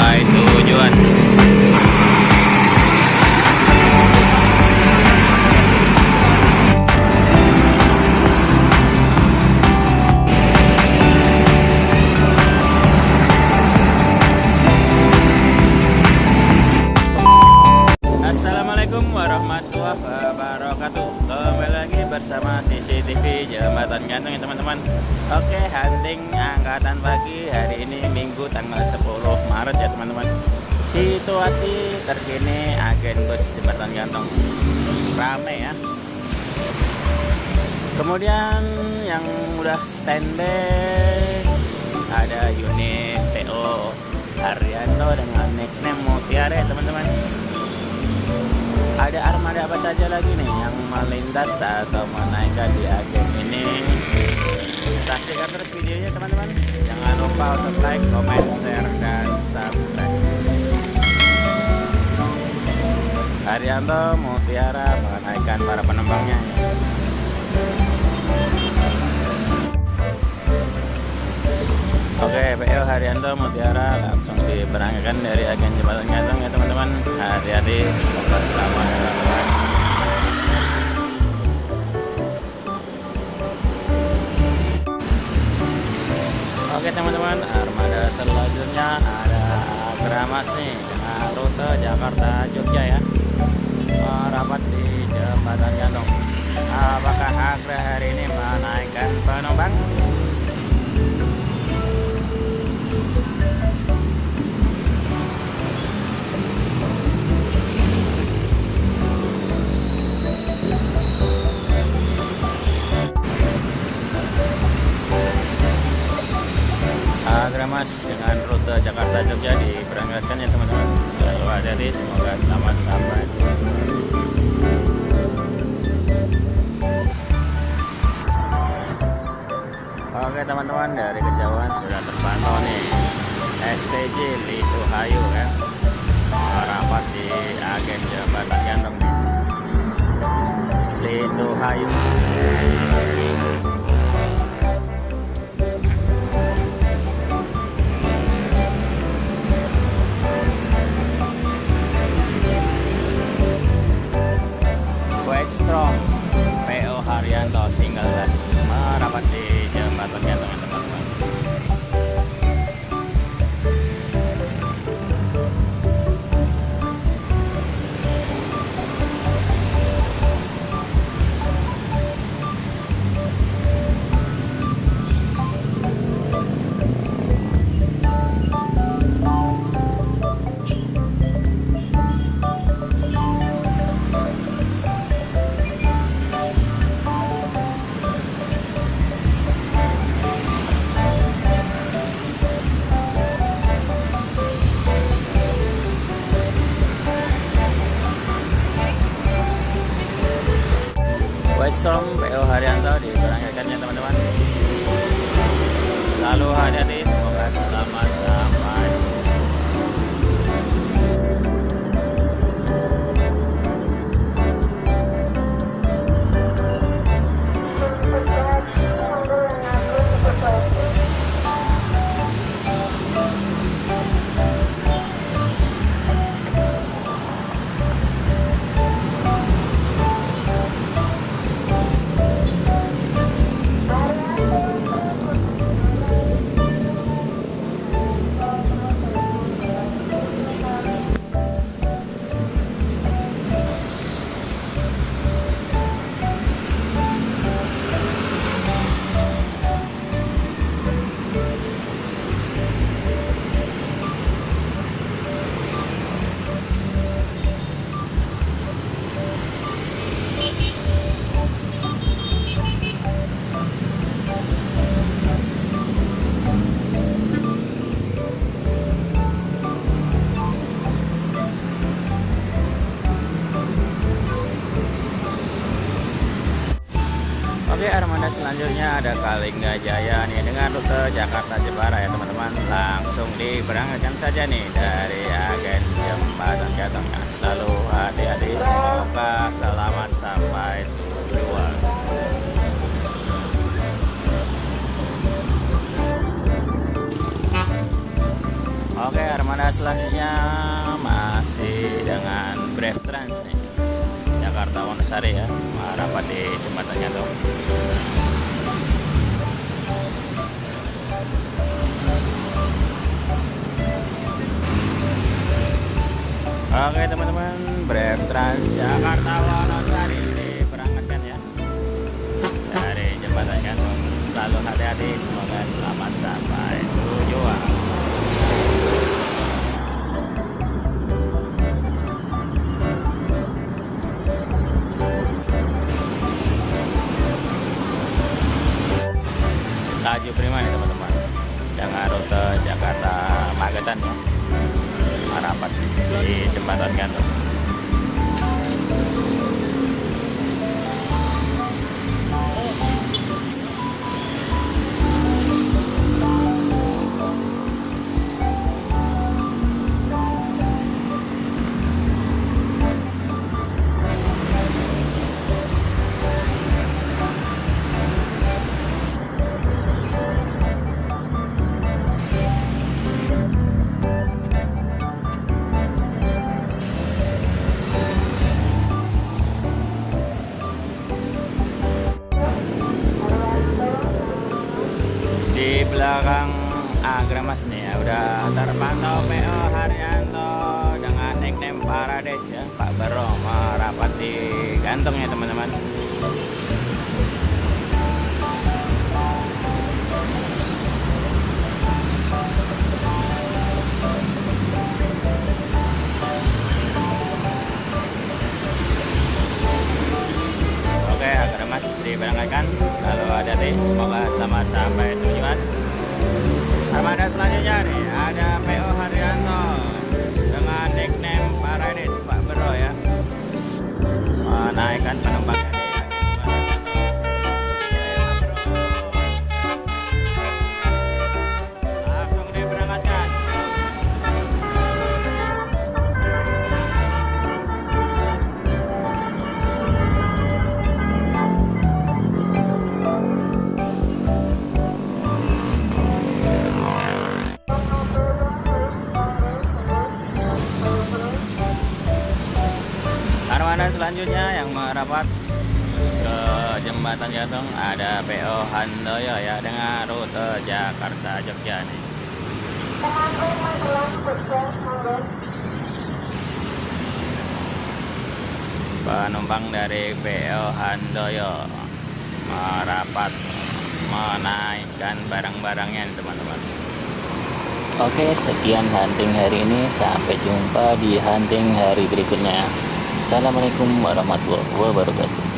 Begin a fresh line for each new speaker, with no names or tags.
sampai tujuan. Assalamualaikum warahmatullahi wabarakatuh. Kembali lagi bersama CCTV Jembatan Gantung ya teman-teman. Oke, hunting angkatan pagi hari ini Minggu tanggal 10 Maret ya teman-teman. Situasi terkini agen bus Jembatan Gantung rame ya. Kemudian yang udah standby ada unit PO Haryanto dengan nickname Mutiara ya teman-teman. Ada armada apa saja lagi nih yang melintas atau menaikkan di agen ini? Saksikan terus videonya teman-teman. Jangan lupa untuk like, comment, share, dan subscribe. Haryanto Mutiara menaikkan para penumpangnya. Oke, PO Haryanto Mutiara langsung diberangkatkan dari agen Jembatan Gantung ya teman-teman. Hati-hati, semoga selamat sampai. Oke teman-teman, armada selanjutnya ada Agramas nih dengan rute Jakarta Jogja ya, merapat di Jembatan Gantung. Apakah Agra hari ini menaikkan penumpang? Agramas dengan rute Jakarta Jogja diberangkatkan ya teman-teman. Selalu hati-hati, semoga selamat sampai. Oke teman-teman, dari kejauhan sudah terpantau nih STJ Litu Hayu ya, merapat di agen Jembatan Gantung nih. Litu Hayu. Strong PO Haryanto single gas merapat di Jembatan Gantung teman-teman. Westrom PO Haryanto diberangkatkannya teman-teman. Lalu hati-hati, semoga selamat sampai. Oke, armada selanjutnya ada Kalingga Jaya nih dengan rute Jakarta Jepara ya teman-teman. Langsung diberangkatkan saja nih dari agen Jembatan Gantung. Selalu hati-hati, semoga selamat sampai tujuan. Oke, armada armada selanjutnya masih dengan Brave Trans nih, Jakarta Wonosari ya, merapat di jembatan gantung. Oke teman-teman, Brave Trans Jakarta Wonosari diberangkatkan ya dari jembatan gantung. Selalu hati-hati, semoga selamat sampai tujuan. Laju prima nih teman-teman, dengan rute Jakarta Magetan ya, merapat di jembatan gantung. Di belakang Agramas nih ya, udah terpantau PO Haryanto dengan nickname Paradise ya, Pak Bero merapat di gantung ya teman-teman. Oke, Agramas diberangkatkan, lalu ada nih, semoga selamat sampai tujuan. Armada selanjutnya nih ada PO Haryanto dengan nickname Paradise Pak Bro ya, menaikkan penumpangnya nih. Langsung diberangkatkan. Armada selanjutnya yang merapat ke jembatan gantung ada PO Handoyo ya, dengan rute Jakarta Jogja nih. Penumpang dari PO Handoyo merapat menaikkan barang-barangnya nih teman-teman. Oke, sekian hunting hari ini, sampai jumpa di hunting hari berikutnya. Assalamualaikum warahmatullahi wabarakatuh.